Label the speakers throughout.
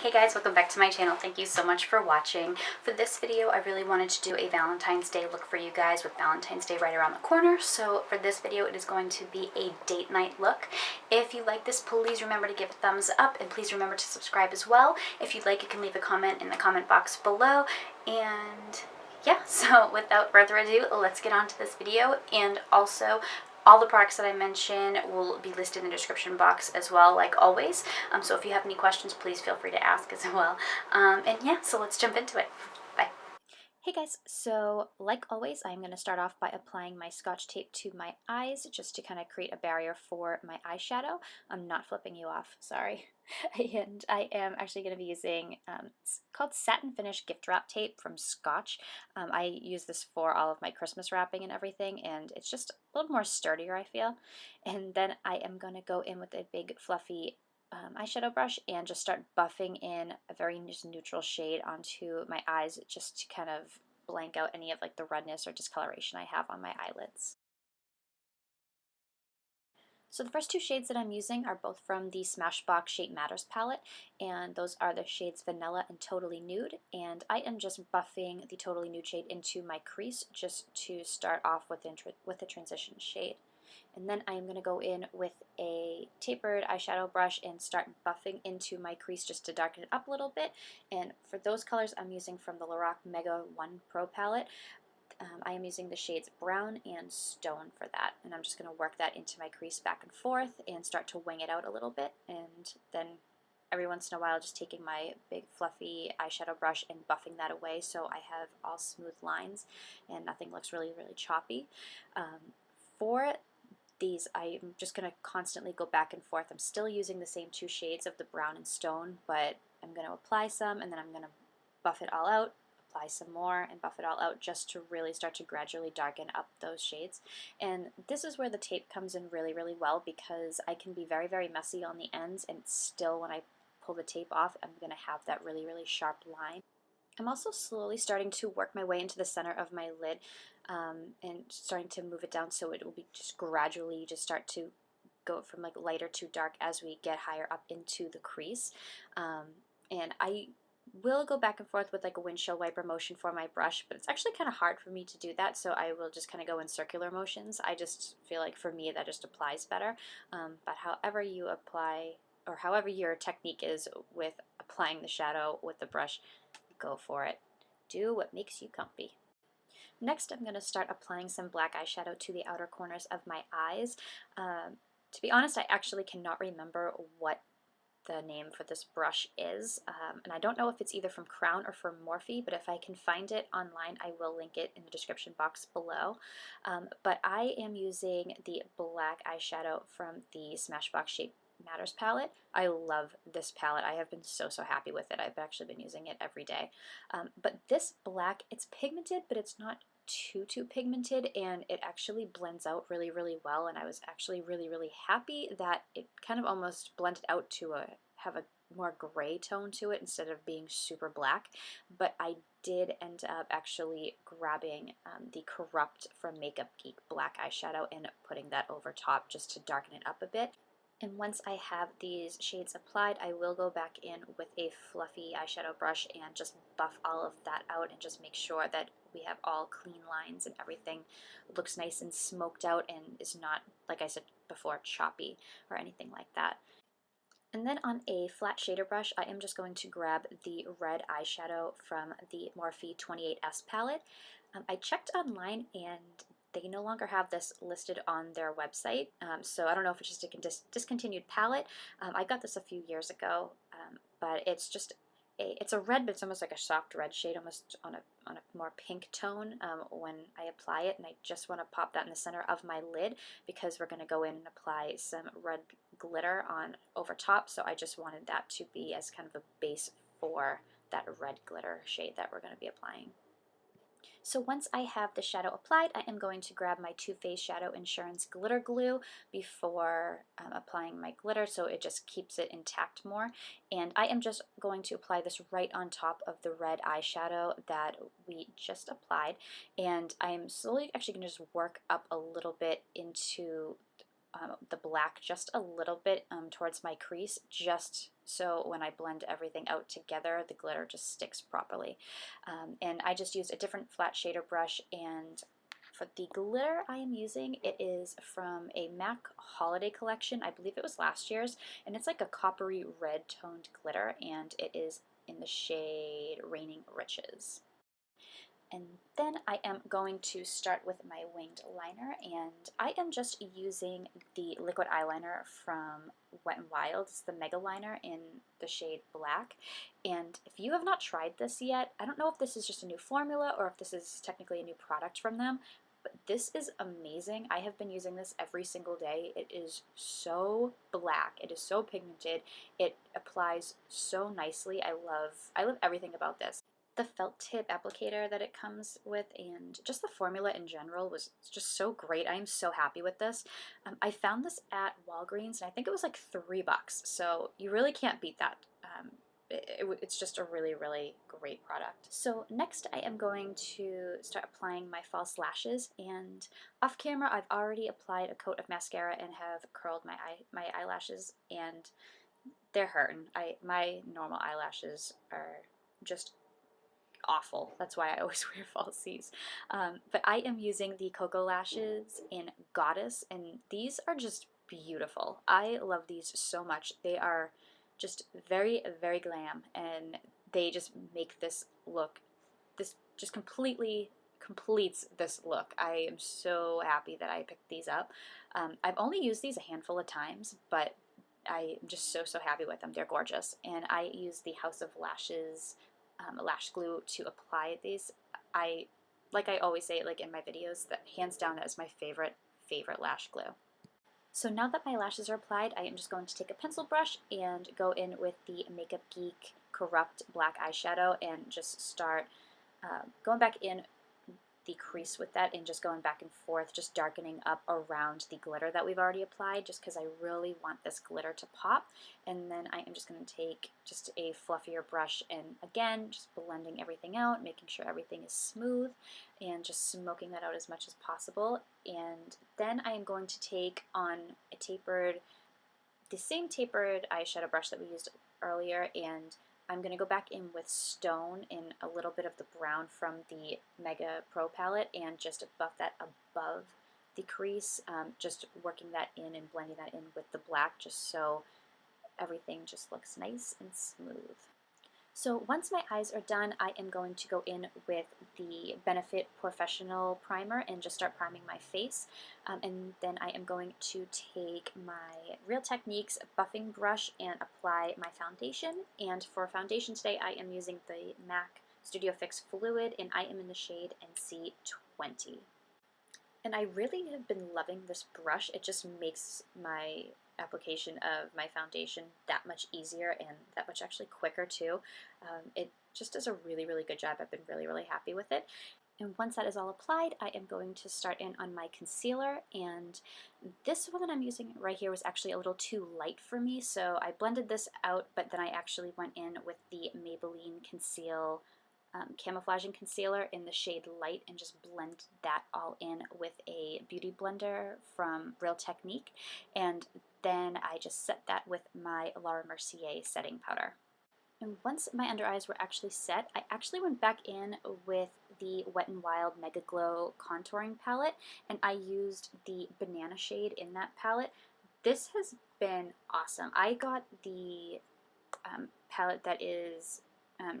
Speaker 1: Hey guys, welcome back to my channel. Thank you so much for watching. For this video, I really wanted to do a Valentine's Day look for you guys with Valentine's Day right around the corner. So for this video, it is going to be a date night look. If you like this, please remember to give a thumbs up and please remember to subscribe as well. If you'd like, you can leave a comment in the comment box below. And yeah, so without further ado, let's get on to this video. And also, all the products that I mention will be listed in the description box as well, like always. So if you have any questions, please feel free to ask as well. And yeah, so let's jump into it. Bye. Hey guys, so like always, I'm going to start off by applying my Scotch tape to my eyes just to kind of create a barrier for my eyeshadow. I'm not flipping you off, sorry. And I am actually going to be using, it's called Satin Finish Gift Wrap Tape from Scotch. I use this for all of my Christmas wrapping and everything, and it's just a little more sturdier, I feel. And then I am going to go in with a big fluffy eyeshadow brush and just start buffing in a very just neutral shade onto my eyes just to kind of blank out any of like the redness or discoloration I have on my eyelids. So the first two shades that I'm using are both from the Smashbox Shape Matters palette, and those are the shades Vanilla and Totally Nude, and I am just buffing the Totally Nude shade into my crease just to start off with the transition shade. And then I am going to go in with a tapered eyeshadow brush and start buffing into my crease just to darken it up a little bit. And for those colors, I'm using from the Lorac Mega 1 Pro palette. I am using the shades Brown and Stone for that, and I'm just going to work that into my crease back and forth and start to wing it out a little bit, and then every once in a while just taking my big fluffy eyeshadow brush and buffing that away so I have all smooth lines and nothing looks really choppy. For these, I'm just going to constantly go back and forth. I'm still using the same two shades of the Brown and Stone, but I'm going to apply some and then I'm going to buff it all out, apply some more, and buff it all out just to really start to gradually darken up those shades. And this is where the tape comes in really well, because I can be very messy on the ends, and still when I pull the tape off, I'm going to have that really sharp line. I'm also slowly starting to work my way into the center of my lid and starting to move it down so it will be just gradually just start to go from like lighter to dark as we get higher up into the crease. And I will go back and forth with like a windshield wiper motion for my brush, but it's actually kind of hard for me to do that, so I will just kind of go in circular motions. I just feel like for me that just applies better. But however you apply, or however your technique is with applying the shadow with the brush, go for it. Do what makes you comfy. Next, I'm going to start applying some black eyeshadow to the outer corners of my eyes. To be honest, I actually cannot remember what the name for this brush is, and I don't know if it's either from Crown or from Morphe, but if I can find it online, I will link it in the description box below. But I am using the black eyeshadow from the Smashbox Shape Matters palette. I love this palette. I have been so happy with it. I've actually been using it every day. But this black, it's pigmented, but it's not too pigmented, and it actually blends out really well, and I was actually really happy that it kind of almost blended out to have a more gray tone to it instead of being super black. But I did end up actually grabbing the Corrupt from Makeup Geek black eyeshadow and putting that over top just to darken it up a bit. And once I have these shades applied, I will go back in with a fluffy eyeshadow brush and just buff all of that out and just make sure that we have all clean lines and everything looks nice and smoked out and is not, like I said before, choppy or anything like that. And then on a flat shader brush, I am just going to grab the red eyeshadow from the Morphe 28S palette. I checked online and they no longer have this listed on their website, so I don't know if it's just a discontinued palette. I got this a few years ago, but it's just it's a red, but it's almost like a soft red shade, almost on a more pink tone when I apply it, and I just want to pop that in the center of my lid because we're going to go in and apply some red glitter on over top, so I just wanted that to be as kind of a base for that red glitter shade that we're going to be applying. So once I have the shadow applied, I am going to grab my Too Faced Shadow Insurance Glitter Glue before applying my glitter, so it just keeps it intact more. And I am just going to apply this right on top of the red eyeshadow that we just applied. And I am slowly actually going to just work up a little bit into the black, just a little bit towards my crease, just so when I blend everything out together, the glitter just sticks properly. And I just used a different flat shader brush, and for the glitter I am using, it is from a MAC holiday collection. I believe it was last year's, and it's like a coppery red toned glitter, and it is in the shade Raining Riches. And then I am going to start with my winged liner, and I am just using the liquid eyeliner from Wet n Wild. It's the Mega Liner in the shade Black. And if you have not tried this yet, I don't know if this is just a new formula or if this is technically a new product from them, but this is amazing. I have been using this every single day. It is so black. It is so pigmented. It applies so nicely. I love everything about this. The felt tip applicator that it comes with and just the formula in general was just so great. I am so happy with this. I found this at Walgreens, and I think it was like $3, so you really can't beat that. It's just a really, really great product. So next I am going to start applying my false lashes, and off camera I've already applied a coat of mascara and have curled my eyelashes, and they're hurting. My normal eyelashes are just awful. That's why I always wear falsies. But I am using the Koko lashes in Goddess, and these are just beautiful. I love these so much. They are just very, very glam, and they just make this look, this just completely completes this look. I am so happy that I picked these up. I've only used these a handful of times, but I'm just so, so happy with them. They're gorgeous. And I use the House of Lashes lash glue to apply these. Like I always say, like in my videos, that hands down that is my favorite lash glue. So now that my lashes are applied, I am just going to take a pencil brush and go in with the Makeup Geek Corrupt Black Eyeshadow and just start going back in the crease with that and just going back and forth, just darkening up around the glitter that we've already applied, just because I really want this glitter to pop. And then I am just going to take just a fluffier brush and again just blending everything out, making sure everything is smooth and just smoking that out as much as possible. And then I am going to take on the same tapered eyeshadow brush that we used earlier, and I'm going to go back in with Stone in a little bit of the brown from the Mega Pro palette and just buff that above the crease, just working that in and blending that in with the black just so everything just looks nice and smooth. So once my eyes are done, I am going to go in with the Benefit Porefessional primer and just start priming my face. And then I am going to take my Real Techniques buffing brush and apply my foundation. And for foundation today, I am using the MAC Studio Fix Fluid, and I am in the shade NC20. And I really have been loving this brush. It just makes my application of my foundation that much easier and that much actually quicker too. It just does a really, really good job. I've been really, really happy with it. And once that is all applied, I am going to start in on my concealer, and this one that I'm using right here was actually a little too light for me, so I blended this out, but then I actually went in with the Maybelline Conceal camouflaging concealer in the shade Light and just blend that all in with a beauty blender from Real Technique, and then I just set that with my Laura Mercier setting powder. And once my under eyes were actually set, I actually went back in with the Wet n Wild Mega Glow contouring palette, and I used the banana shade in that palette. This has been awesome. I got the palette that is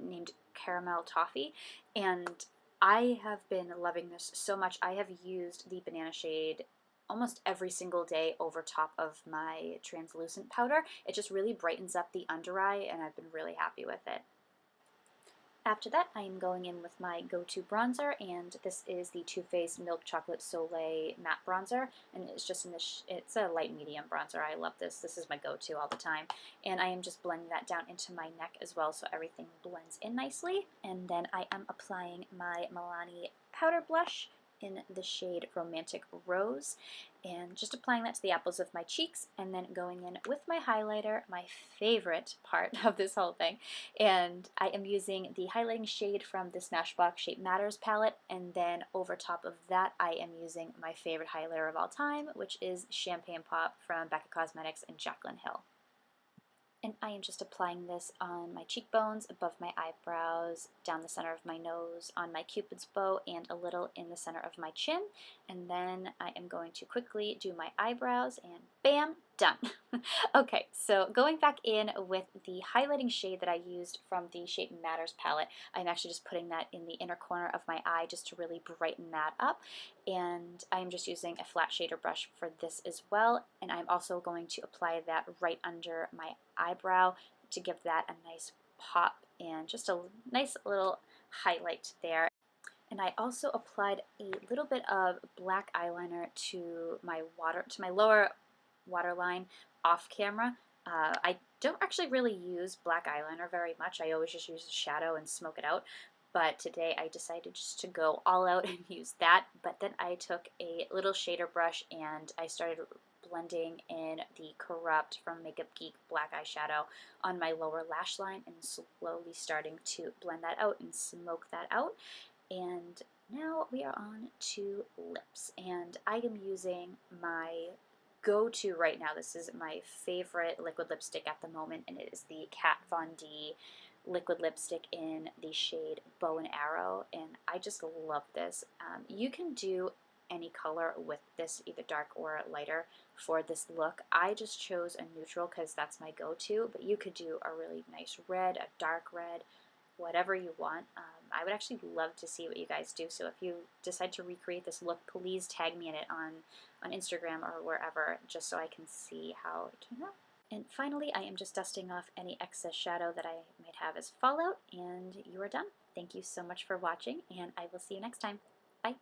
Speaker 1: named Caramel Toffee, and I have been loving this so much. I have used the banana shade almost every single day over top of my translucent powder. It just really brightens up the under eye, and I've been really happy with it. After that, I am going in with my go-to bronzer, and this is the Too Faced Milk Chocolate Soleil Matte Bronzer, and it's just in this, it's a light medium bronzer. I love this. This is my go-to all the time, and I am just blending that down into my neck as well so everything blends in nicely. And then I am applying my Milani powder blush in the shade Romantic Rose, and just applying that to the apples of my cheeks, and then going in with my highlighter, my favorite part of this whole thing. And I am using the highlighting shade from the Smashbox Shape Matters palette, and then over top of that I am using my favorite highlighter of all time, which is Champagne Pop from Becca Cosmetics and Jaclyn Hill. And I am just applying this on my cheekbones, above my eyebrows, down the center of my nose, on my cupid's bow, and a little in the center of my chin. And then I am going to quickly do my eyebrows, and bam, done. Okay, so going back in with the highlighting shade that I used from the Shape Matters palette, I'm actually just putting that in the inner corner of my eye just to really brighten that up. And I'm just using a flat shader brush for this as well. And I'm also going to apply that right under my eyebrow to give that a nice pop and just a nice little highlight there. And I also applied a little bit of black eyeliner to my lower waterline off camera. I don't actually really use black eyeliner very much. I always just use a shadow and smoke it out. But today I decided just to go all out and use that. But then I took a little shader brush and I started blending in the Corrupt from Makeup Geek black eyeshadow on my lower lash line and slowly starting to blend that out and smoke that out. And now we are on to lips, and I am using my go-to right now. This is my favorite liquid lipstick at the moment, and it is the Kat Von D liquid lipstick in the shade Bow and Arrow, and I just love this. You can do any color with this, either dark or lighter, for this look. I just chose a neutral because that's my go-to, but you could do a really nice red, a dark red, whatever you want. I would actually love to see what you guys do, so if you decide to recreate this look, please tag me in it on Instagram or wherever, just so I can see how it came out. And finally, I am just dusting off any excess shadow that I might have as fallout, and you are done. Thank you so much for watching, and I will see you next time. Bye!